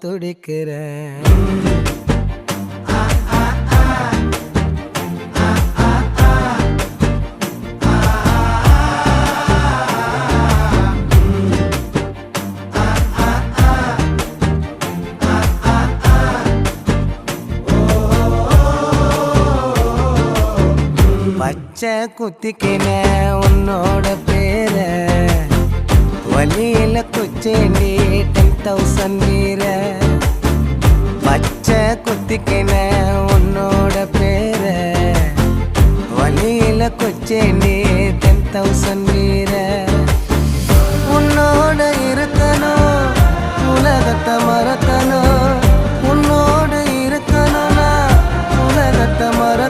துடிக்கிறேன். பச்சை குத்திக்கின உன்னோட பேர வலியில குச்சேண்டி 10,000 வீர. பச்சை குத்திக்கின உன்னோட பேர வலியில குச்சேண்டி 10,000 வீர. உன்னோட இருக்கணும், உலகத்தை மறக்கணும்,